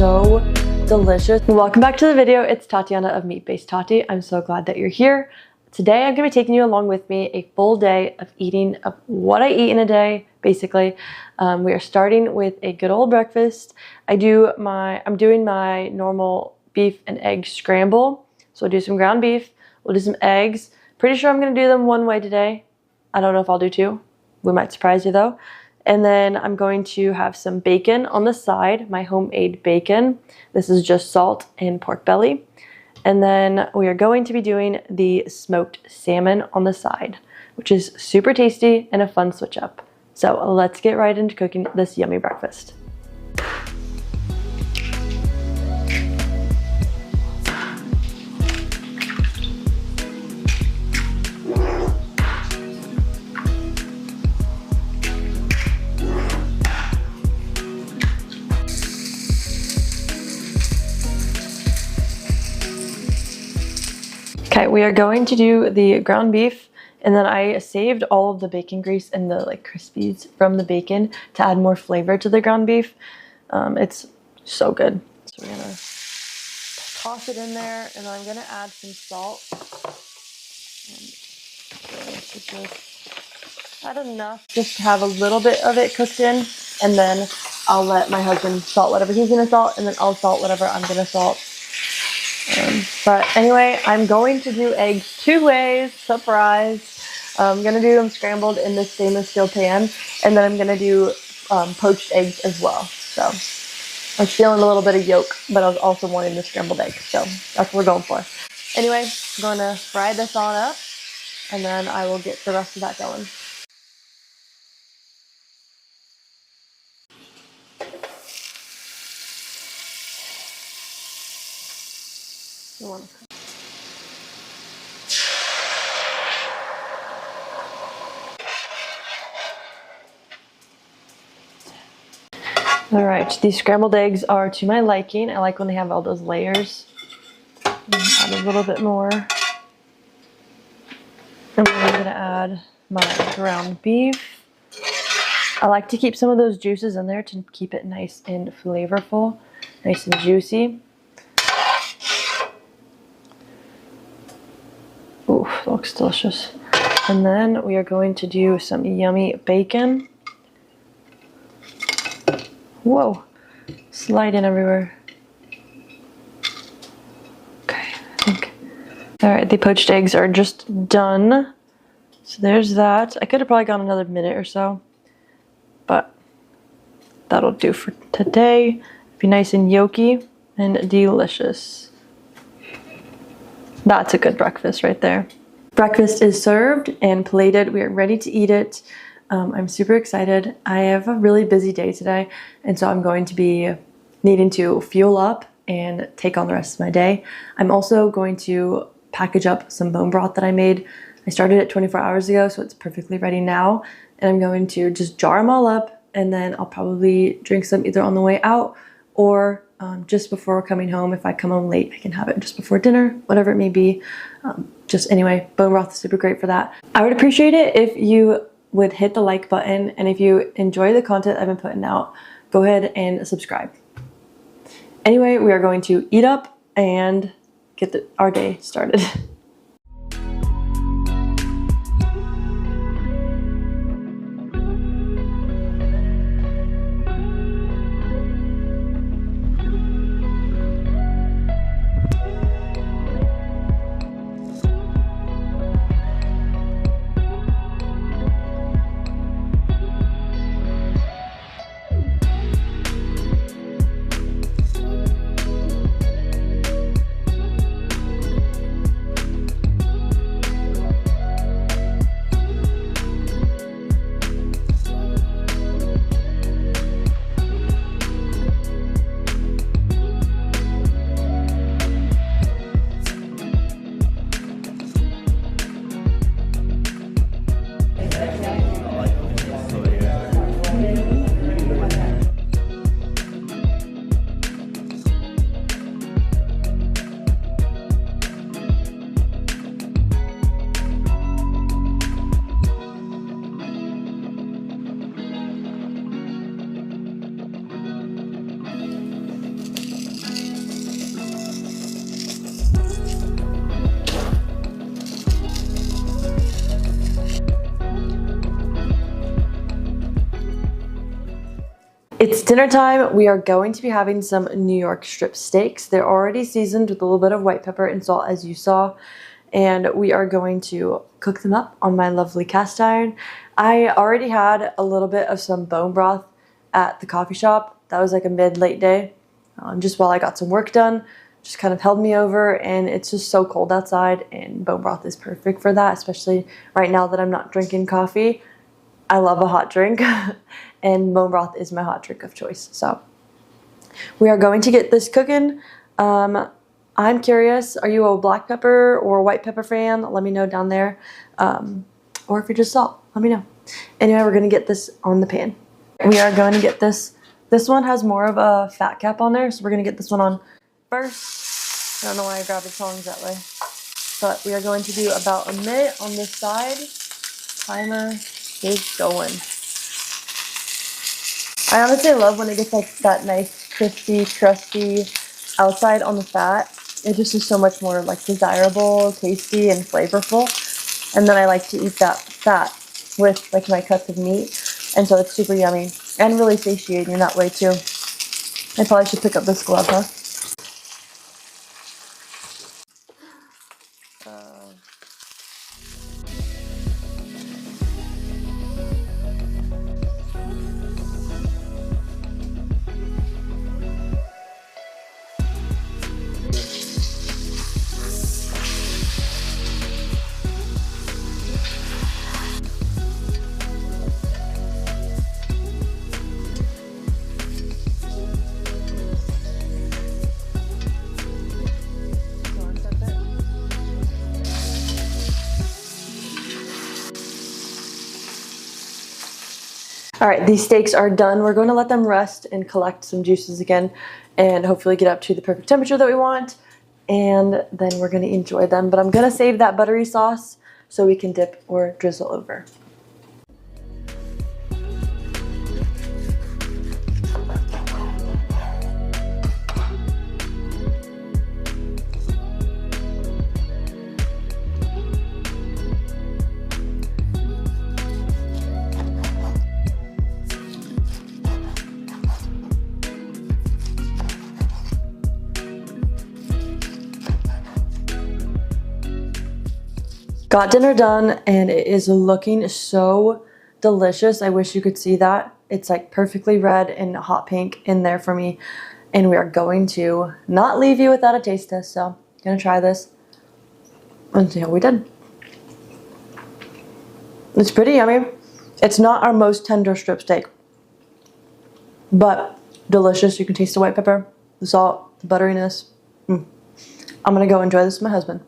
so delicious. Welcome back to the video. It's Tatiana of Meat-Based Tati. I'm so glad that you're here. Today I'm going to be taking you along with me a full day of eating of what I eat in a day, basically. We are starting with a good old breakfast. I'm doing my normal beef and egg scramble. So I'll do some ground beef, we'll do some eggs. Pretty sure I'm going to do them one way today. I don't know if I'll do two. We might surprise you though. And then I'm going to have some bacon on the side, my homemade bacon. This is just salt and pork belly. And then we are going to be doing the smoked salmon on the side, which is super tasty and a fun switch up. So let's get right into cooking this yummy breakfast. Okay, we are going to do the ground beef, and then I saved all of the bacon grease and the crispies from the bacon to add more flavor to the ground beef. It's so good. So we're gonna toss it in there, and then I'm gonna add some salt. Just add enough just to have a little bit of it cooked in, and then I'll let my husband salt whatever he's gonna salt, and then I'll salt whatever I'm gonna salt. But anyway, I'm going to do eggs two ways, surprise. I'm going to do them scrambled in this stainless steel pan, and then I'm going to do poached eggs as well. So I'm feeling a little bit of yolk, but I was also wanting the scrambled egg, so that's what we're going for. Anyway, I'm going to fry this on up, and then I will get the rest of that going. All right, these scrambled eggs are to my liking. I like when they have all those layers. Add a little bit more. And then I'm gonna add my ground beef. I like to keep some of those juices in there to keep it nice and flavorful, nice and juicy. Ooh, that looks delicious. And then we are going to do some yummy bacon. Whoa, sliding everywhere. Okay, I think. All right, the poached eggs are just done. So there's that. I could have probably gone another minute or so, but that'll do for today. Be nice and yolky and delicious. That's a good breakfast right there. Breakfast is served and plated. We are ready to eat it. I'm super excited. I have a really busy day today, and so I'm going to be needing to fuel up and take on the rest of my day. I'm also going to package up some bone broth that I made. I started it 24 hours ago, so it's perfectly ready now. And I'm going to just jar them all up, and then I'll probably drink some either on the way out or just before coming home. If I come home late, I can have it just before dinner, whatever it may be. Just anyway, bone broth is super great for that. I would appreciate it if you would hit the like button, and if you enjoy the content I've been putting out, go ahead and subscribe. Anyway, we are going to eat up and get our day started. It's dinner time. We are going to be having some New York strip steaks. They're already seasoned with a little bit of white pepper and salt, as you saw. And we are going to cook them up on my lovely cast iron. I already had a little bit of some bone broth at the coffee shop. That was like a mid-late day, just while I got some work done. Just kind of held me over, and it's just so cold outside, and bone broth is perfect for that, especially right now that I'm not drinking coffee. I love a hot drink, and bone broth is my hot drink of choice. So we are going to get this cooking. I'm curious, are you a black pepper or white pepper fan? Let me know down there. Or if you're just salt, let me know. Anyway, we're going to get this on the pan. We are going to get this. This one has more of a fat cap on there, so we're going to get this one on first. I don't know why I grabbed the tongs that way. But we are going to do about a minute on this side. Timer is going. I honestly love when it gets like that nice, crispy, crusty outside on the fat. It just is so much more like desirable, tasty, and flavorful. And then I like to eat that fat with like my cuts of meat. And so it's super yummy and really satiating in that way too. I probably should pick up this glove, huh? All right, these steaks are done. We're going to let them rest and collect some juices again and hopefully get up to the perfect temperature that we want. And then we're going to enjoy them. But I'm going to save that buttery sauce so we can dip or drizzle over. Got dinner done, and it is looking so delicious. I wish you could see that. It's like perfectly red and hot pink in there for me. And we are going to not leave you without a taste test. So I'm gonna try this and see how we did. It's pretty yummy. It's not our most tender strip steak, but delicious. You can taste the white pepper, the salt, the butteriness. I'm gonna go enjoy this with my husband.